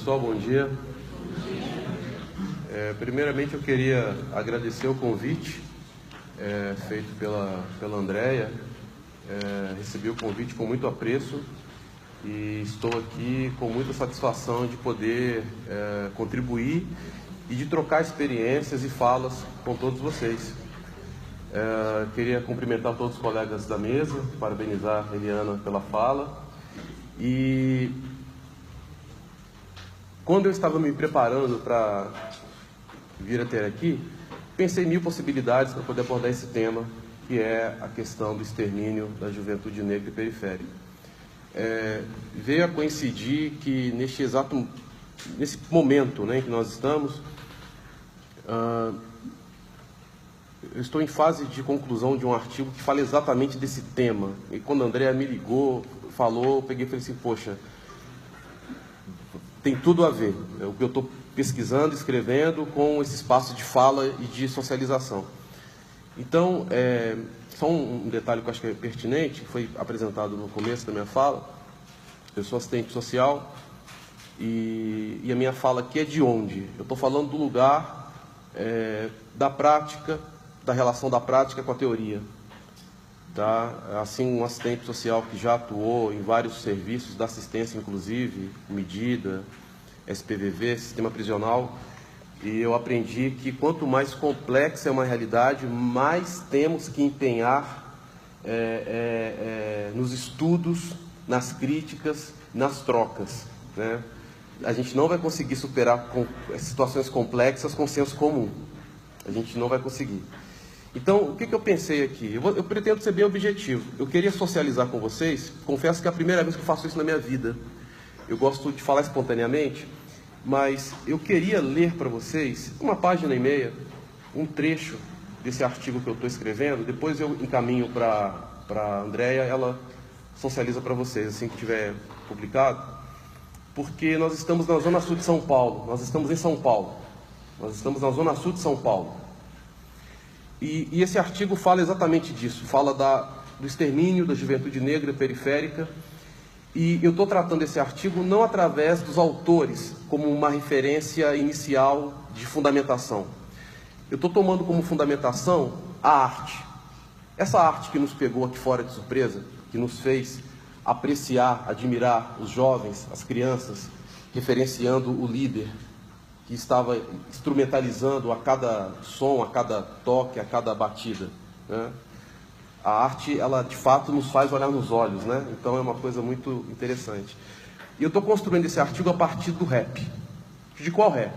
pessoal, bom dia. Primeiramente eu queria agradecer o convite feito pela Andréia. Recebi o convite com muito apreço e estou aqui com muita satisfação de poder contribuir e de trocar experiências e falas com todos vocês. Queria cumprimentar todos os colegas da mesa, parabenizar a Eliana pela fala. E quando eu estava me preparando para vir até aqui, pensei em 1000 possibilidades para poder abordar esse tema, que é a questão do extermínio da juventude negra e periférica. Veio a coincidir que nesse momento, né, em que nós estamos, eu estou em fase de conclusão de um artigo que fala exatamente desse tema. E quando a Andréia me ligou, falou, eu peguei e falei assim, poxa, tem tudo a ver, o que eu estou pesquisando, escrevendo, com esse espaço de fala e de socialização. Então, só um detalhe que eu acho que é pertinente, que foi apresentado no começo da minha fala. Eu sou assistente social e a minha fala aqui é de onde? Eu estou falando do lugar da prática, da relação da prática com a teoria. Tá? Assim, um assistente social que já atuou em vários serviços da assistência, inclusive, medida, SPVV, sistema prisional, e eu aprendi que quanto mais complexa é uma realidade, mais temos que empenhar nos estudos, nas críticas, nas trocas, né? A gente não vai conseguir superar situações complexas com senso comum. A gente não vai conseguir. Então, o que eu pensei aqui? Eu pretendo ser bem objetivo. Eu queria socializar com vocês. Confesso que é a primeira vez que eu faço isso na minha vida. Eu gosto de falar espontaneamente, mas eu queria ler para vocês 1,5 páginas, um trecho desse artigo que eu estou escrevendo. Depois eu encaminho para a Andréia, ela socializa para vocês, assim que tiver publicado. Porque nós estamos na Zona Sul de São Paulo. Nós estamos em São Paulo. Nós estamos na Zona Sul de São Paulo. E esse artigo fala exatamente disso, fala do extermínio da juventude negra e periférica, e eu estou tratando esse artigo não através dos autores, como uma referência inicial de fundamentação. Eu estou tomando como fundamentação a arte. Essa arte que nos pegou aqui fora de surpresa, que nos fez apreciar, admirar os jovens, as crianças, referenciando o líder, que estava instrumentalizando a cada som, a cada toque, a cada batida, né? A arte, ela de fato nos faz olhar nos olhos, né? Então é uma coisa muito interessante. E eu estou construindo esse artigo a partir do rap. De qual rap?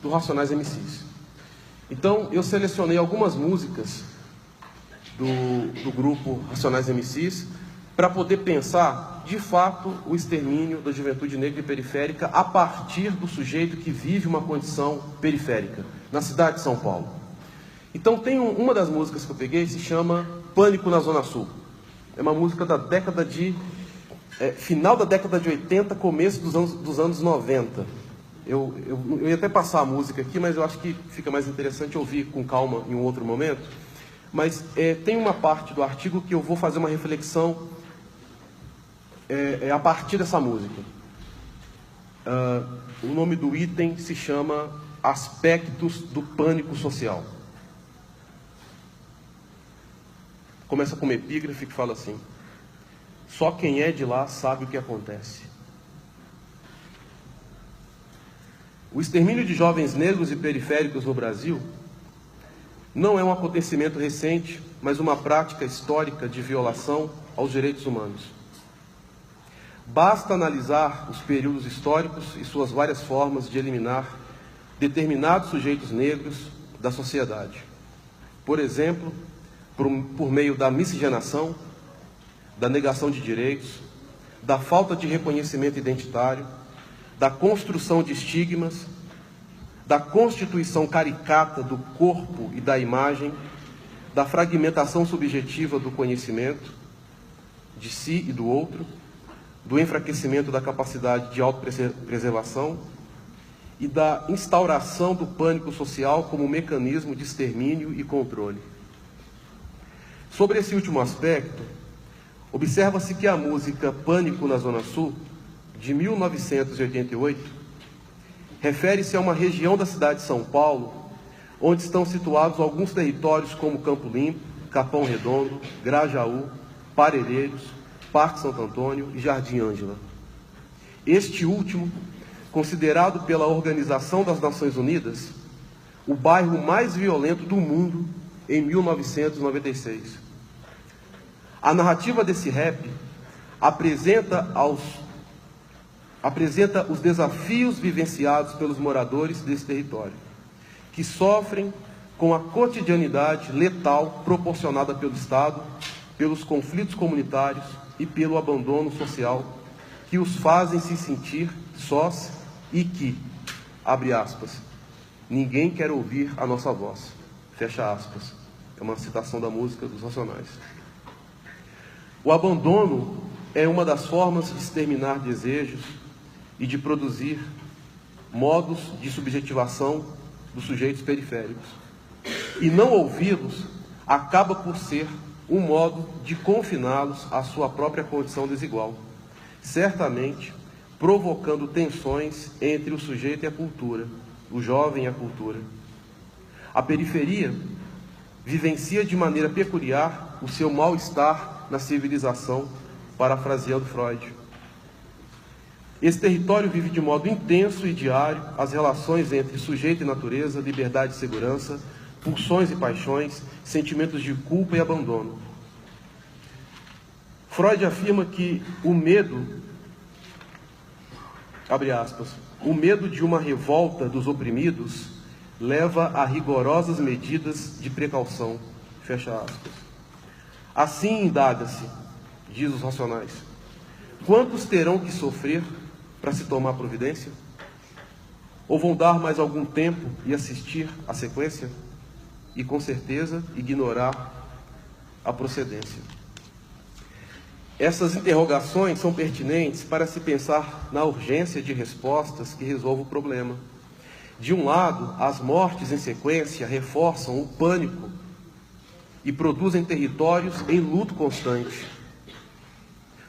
Do Racionais MCs. Então eu selecionei algumas músicas do grupo Racionais MCs para poder pensar, de fato, o extermínio da juventude negra e periférica a partir do sujeito que vive uma condição periférica, na cidade de São Paulo. Então, tem uma das músicas que eu peguei, se chama Pânico na Zona Sul. É uma música da década final da década de 80, começo dos anos 90. Eu ia até passar a música aqui, mas eu acho que fica mais interessante ouvir com calma em um outro momento. Mas tem uma parte do artigo que eu vou fazer uma reflexão a partir dessa música. O nome do item se chama Aspectos do Pânico Social. Começa com uma epígrafe que fala assim: só quem é de lá sabe o que acontece. O extermínio de jovens negros e periféricos no Brasil não é um acontecimento recente, mas uma prática histórica de violação aos direitos humanos. Basta analisar os períodos históricos e suas várias formas de eliminar determinados sujeitos negros da sociedade. Por exemplo, por meio da miscigenação, da negação de direitos, da falta de reconhecimento identitário, da construção de estigmas, da constituição caricata do corpo e da imagem, da fragmentação subjetiva do conhecimento de si e do outro, do enfraquecimento da capacidade de autopreservação e da instauração do pânico social como mecanismo de extermínio e controle. Sobre esse último aspecto, observa-se que a música Pânico na Zona Sul, de 1988, refere-se a uma região da cidade de São Paulo, onde estão situados alguns territórios como Campo Limpo, Capão Redondo, Grajaú, Parelheiros, Parque Santo Antônio e Jardim Ângela. Este último, considerado pela Organização das Nações Unidas o bairro mais violento do mundo em 1996. A narrativa desse rap apresenta os desafios vivenciados pelos moradores desse território, que sofrem com a cotidianidade letal proporcionada pelo Estado, pelos conflitos comunitários e pelo abandono social que os fazem se sentir sós e que, abre aspas, ninguém quer ouvir a nossa voz, fecha aspas. É uma citação da música dos Racionais. O abandono é uma das formas de exterminar desejos e de produzir modos de subjetivação dos sujeitos periféricos. E não ouvi-los acaba por ser um modo de confiná-los à sua própria condição desigual, certamente provocando tensões entre o sujeito e a cultura, o jovem e a cultura. A periferia vivencia de maneira peculiar o seu mal-estar na civilização, parafraseando Freud. Esse território vive de modo intenso e diário as relações entre sujeito e natureza, liberdade e segurança, pulsões e paixões, sentimentos de culpa e abandono. Freud afirma que o medo, abre aspas, o medo de uma revolta dos oprimidos leva a rigorosas medidas de precaução, fecha aspas. Assim indaga-se, diz os Racionais, quantos terão que sofrer para se tomar providência? Ou vão dar mais algum tempo e assistir à sequência? E com certeza ignorar a procedência. Essas interrogações são pertinentes para se pensar na urgência de respostas que resolvam o problema. De um lado, as mortes em sequência reforçam o pânico e produzem territórios em luto constante.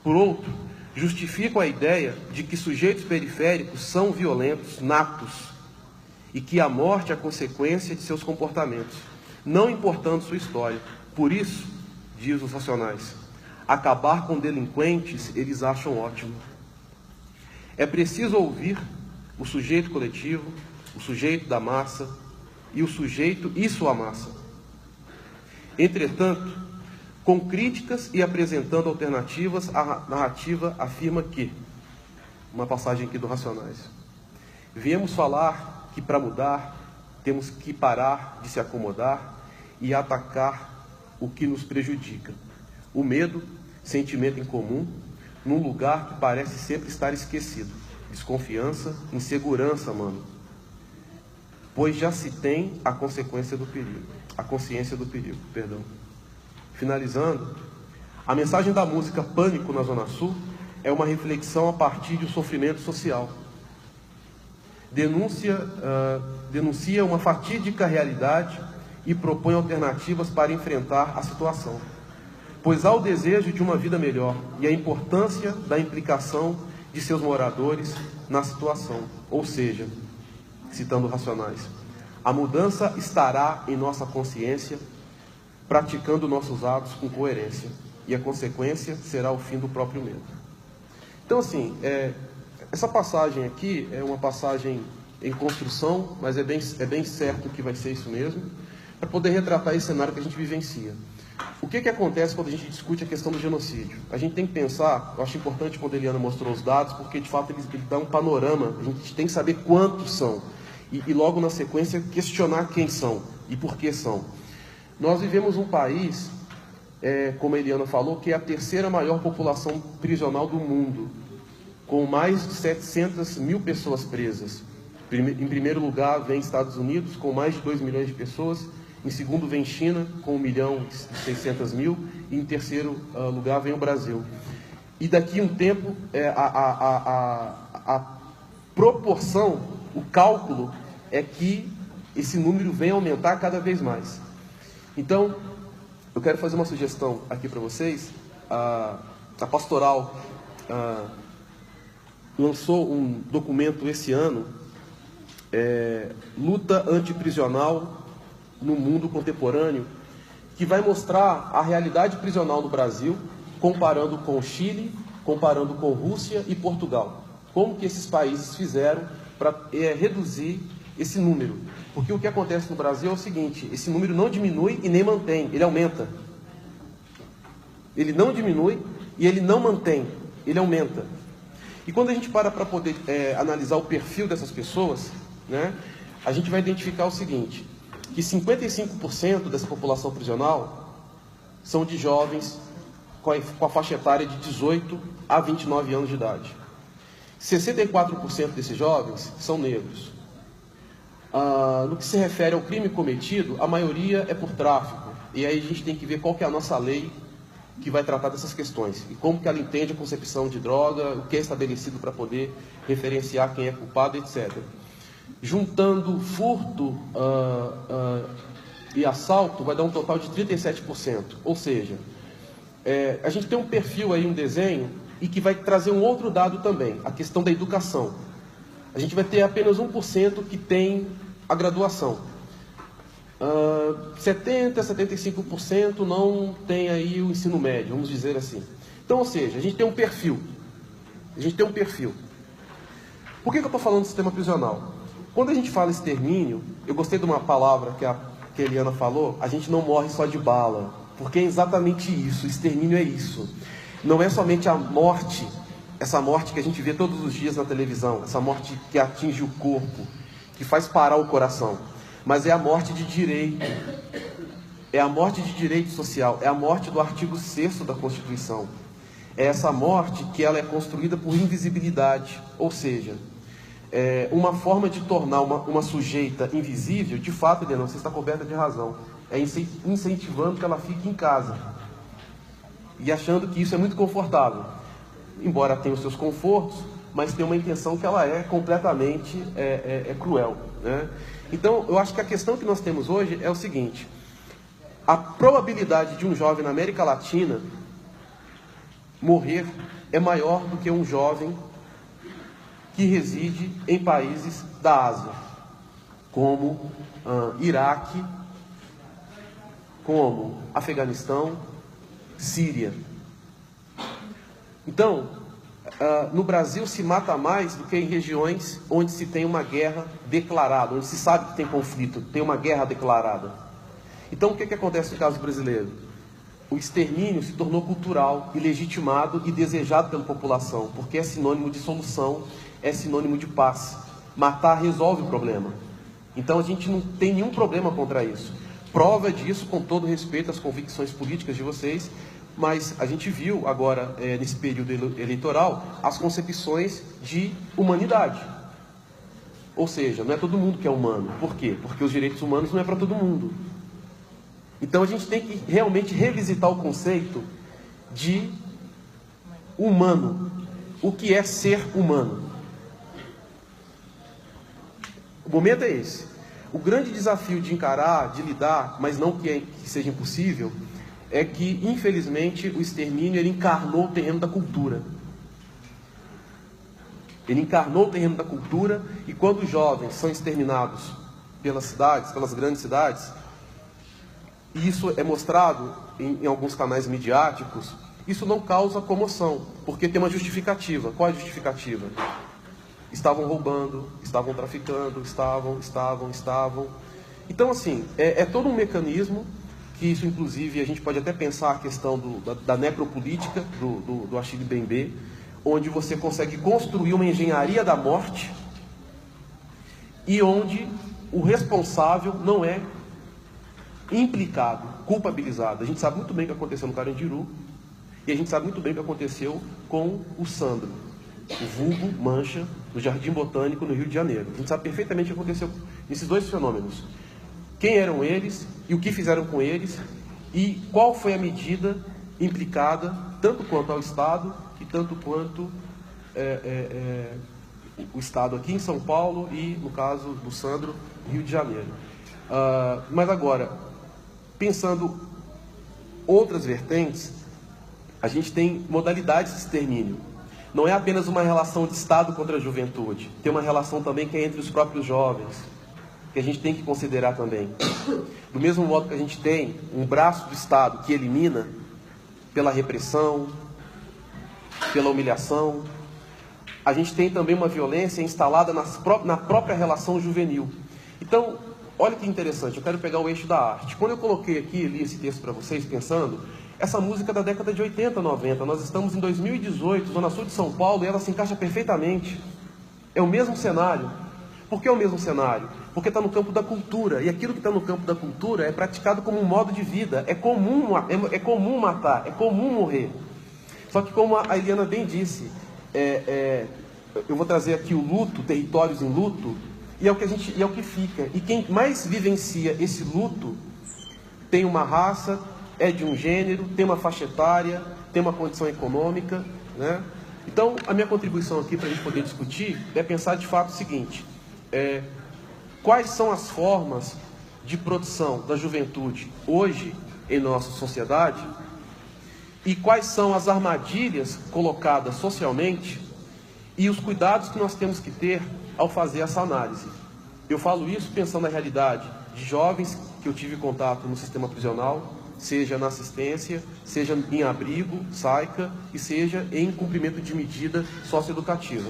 Por outro, justificam a ideia de que sujeitos periféricos são violentos, natos, e que a morte é a consequência de seus comportamentos, não importando sua história. Por isso, diz os Racionais, acabar com delinquentes eles acham ótimo. É preciso ouvir o sujeito coletivo, o sujeito da massa e o sujeito e sua massa. Entretanto, com críticas e apresentando alternativas, a narrativa afirma que, uma passagem aqui do Racionais, viemos falar que para mudar temos que parar de se acomodar e atacar o que nos prejudica. O medo, sentimento incomum, num lugar que parece sempre estar esquecido. Desconfiança, insegurança, mano. Pois já se tem a consequência do perigo, a consciência do perigo, perdão. Finalizando, a mensagem da música Pânico na Zona Sul é uma reflexão a partir de um sofrimento social. Denuncia uma fatídica realidade e propõe alternativas para enfrentar a situação. Pois há o desejo de uma vida melhor e a importância da implicação de seus moradores na situação. Ou seja, citando Racionais, a mudança estará em nossa consciência, praticando nossos atos com coerência, e a consequência será o fim do próprio medo. Então, assim, essa passagem aqui é uma passagem em construção, mas é bem certo que vai ser isso mesmo, para poder retratar esse cenário que a gente vivencia. O que acontece quando a gente discute a questão do genocídio? A gente tem que pensar, eu acho importante quando a Eliana mostrou os dados, porque de fato ele dá um panorama, a gente tem que saber quantos são, e logo na sequência questionar quem são e por que são. Nós vivemos um país, como a Eliana falou, que é a terceira maior população prisional do mundo, com mais de 700 mil pessoas presas. Em primeiro lugar vem Estados Unidos, com mais de 2 milhões de pessoas. Em segundo vem China, com 1.600.000. E em terceiro lugar vem o Brasil. E daqui a um tempo, a proporção, o cálculo, é que esse número vem aumentar cada vez mais. Então, eu quero fazer uma sugestão aqui para vocês. A Pastoral lançou um documento esse ano luta antiprisional no mundo contemporâneo, que vai mostrar a realidade prisional no Brasil, comparando com o Chile, comparando com Rússia e Portugal. Como que esses países fizeram para reduzir esse número? Porque o que acontece no Brasil é o seguinte: esse número não diminui e nem mantém, ele aumenta. Ele não diminui e ele não mantém, ele aumenta. E quando a gente para poder analisar o perfil dessas pessoas, né, a gente vai identificar o seguinte: que 55% dessa população prisional são de jovens com a faixa etária de 18 a 29 anos de idade. 64% desses jovens são negros. No que se refere ao crime cometido, a maioria é por tráfico. E aí a gente tem que ver qual que é a nossa lei que vai tratar dessas questões. E como que ela entende a concepção de droga, o que é estabelecido para poder referenciar quem é culpado, etc. Juntando furto e assalto, vai dar um total de 37%. Ou seja, a gente tem um perfil aí, um desenho, e que vai trazer um outro dado também, a questão da educação. A gente vai ter apenas 1% que tem a graduação. 70%, 75% não tem aí o ensino médio, vamos dizer assim. Então, ou seja, a gente tem um perfil. Por que eu estou falando do sistema prisional? Quando a gente fala extermínio, eu gostei de uma palavra que a Eliana falou: a gente não morre só de bala. Porque é exatamente isso, extermínio é isso. Não é somente a morte, essa morte que a gente vê todos os dias na televisão, essa morte que atinge o corpo, que faz parar o coração, mas é a morte de direito, é a morte de direito social, é a morte do artigo 6º da Constituição. É essa morte que ela é construída por invisibilidade, ou seja, uma forma de tornar uma sujeita invisível. De fato, Helena, você está coberta de razão, é incentivando que ela fique em casa e achando que isso é muito confortável, embora tenha os seus confortos, mas tem uma intenção que ela é completamente cruel, né? Então, eu acho que a questão que nós temos hoje é o seguinte: a probabilidade de um jovem na América Latina morrer é maior do que um jovem que reside em países da Ásia, como Iraque, como Afeganistão, Síria. Então, no Brasil se mata mais do que em regiões onde se tem uma guerra declarada, onde se sabe que tem conflito, tem uma guerra declarada. Então, o que acontece no caso brasileiro? O extermínio se tornou cultural e legitimado e desejado pela população, porque é sinônimo de solução, é sinônimo de paz. Matar resolve o problema. Então, a gente não tem nenhum problema contra isso. Prova disso, com todo respeito às convicções políticas de vocês, mas a gente viu agora, nesse período eleitoral, as concepções de humanidade. Ou seja, não é todo mundo que é humano. Por quê? Porque os direitos humanos não é para todo mundo. Então a gente tem que realmente revisitar o conceito de humano. O que é ser humano? O momento é esse. O grande desafio de encarar, de lidar, mas não que seja impossível, é que, infelizmente, o extermínio ele encarnou o terreno da cultura. Ele encarnou o terreno da cultura, e quando os jovens são exterminados pelas cidades, pelas grandes cidades, e isso é mostrado em alguns canais midiáticos, isso não causa comoção, porque tem uma justificativa. Qual é a justificativa? Estavam roubando, estavam traficando, estavam. Então, assim, é todo um mecanismo que isso, inclusive, a gente pode até pensar a questão da necropolítica, do Achille Mbembe, onde você consegue construir uma engenharia da morte e onde o responsável não é implicado, culpabilizado. A gente sabe muito bem o que aconteceu no Carandiru e a gente sabe muito bem o que aconteceu com o Sandro, o vulgo Mancha, no Jardim Botânico, no Rio de Janeiro. A gente sabe perfeitamente o que aconteceu nesses dois fenômenos. Quem eram eles e o que fizeram com eles e qual foi a medida implicada, tanto quanto ao Estado e tanto quanto o Estado aqui em São Paulo e, no caso do Sandro, Rio de Janeiro. Mas agora, pensando outras vertentes, a gente tem modalidades de extermínio. Não é apenas uma relação de Estado contra a juventude, tem uma relação também que é entre os próprios jovens, que a gente tem que considerar também. Do mesmo modo que a gente tem um braço do Estado que elimina pela repressão, pela humilhação, a gente tem também uma violência instalada na própria relação juvenil. Então, olha que interessante, eu quero pegar o eixo da arte. Quando eu coloquei aqui, li esse texto para vocês, pensando, essa música é da década de 80, 90, nós estamos em 2018, Zona Sul de São Paulo, e ela se encaixa perfeitamente. É o mesmo cenário. Por que é o mesmo cenário? Porque está no campo da cultura, e aquilo que está no campo da cultura é praticado como um modo de vida, é comum matar, é comum morrer. Só que como a Eliana bem disse, eu vou trazer aqui o luto, territórios em luto, e é o que fica. E quem mais vivencia esse luto tem uma raça, é de um gênero, tem uma faixa etária, tem uma condição econômica, né? Então, a minha contribuição aqui para a gente poder discutir é pensar de fato o seguinte: quais são as formas de produção da juventude hoje em nossa sociedade e quais são as armadilhas colocadas socialmente e os cuidados que nós temos que ter ao fazer essa análise. Eu falo isso pensando na realidade de jovens que eu tive contato no sistema prisional, seja na assistência, seja em abrigo, SAICA, e seja em cumprimento de medida socioeducativa.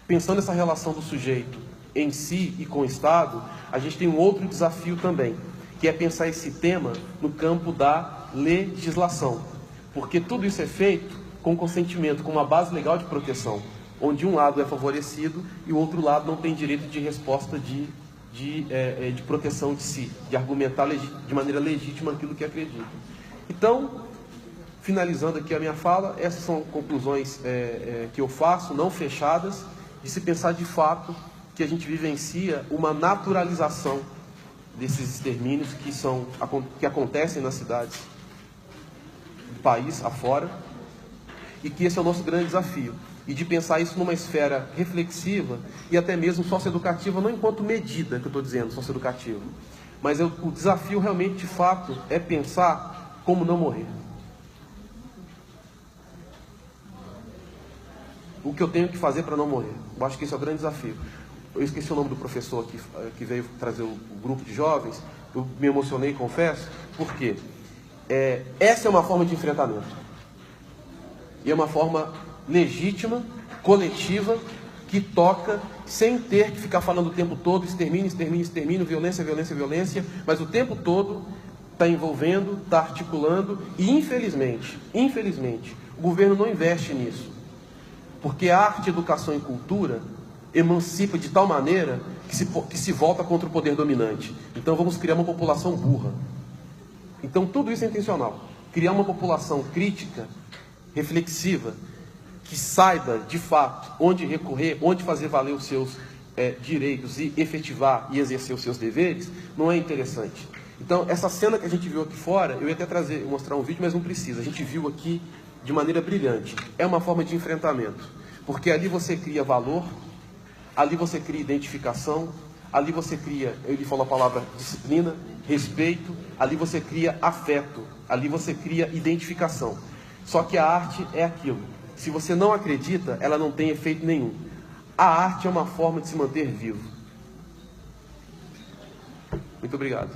Pensando nessa relação do sujeito em si e com o Estado, a gente tem um outro desafio também, que é pensar esse tema no campo da legislação. Porque tudo isso é feito com consentimento, com uma base legal de proteção, onde um lado é favorecido e o outro lado não tem direito de resposta de proteção de si, de argumentar de maneira legítima aquilo que acredita. Então, finalizando aqui a minha fala, essas são conclusões que eu faço, não fechadas, de se pensar de fato que a gente vivencia uma naturalização desses extermínios que acontecem nas cidades do país afora, e que esse é o nosso grande desafio. E de pensar isso numa esfera reflexiva e até mesmo socioeducativa, não enquanto medida que eu estou dizendo, socioeducativa, mas o desafio realmente, de fato, é pensar como não morrer. O que eu tenho que fazer para não morrer. Eu acho que esse é o grande desafio. Eu esqueci o nome do professor que veio trazer o grupo de jovens, eu me emocionei, confesso, porque essa é uma forma de enfrentamento. E é uma forma legítima, coletiva, que toca sem ter que ficar falando o tempo todo extermínio, extermínio, extermínio, violência, violência, violência, mas o tempo todo está envolvendo, está articulando e infelizmente, o governo não investe nisso, porque a arte, educação e cultura emancipa de tal maneira que se volta contra o poder dominante. Então vamos criar uma população burra. Então tudo isso é intencional, criar uma população crítica, reflexiva, que saiba, de fato, onde recorrer, onde fazer valer os seus direitos e efetivar e exercer os seus deveres, não é interessante. Então, essa cena que a gente viu aqui fora, eu ia até mostrar um vídeo, mas não precisa. A gente viu aqui de maneira brilhante. É uma forma de enfrentamento, porque ali você cria valor, ali você cria identificação, ali você cria, ele falou a palavra disciplina, respeito, ali você cria afeto, ali você cria identificação. Só que a arte é aquilo. Se você não acredita, ela não tem efeito nenhum. A arte é uma forma de se manter vivo. Muito obrigado.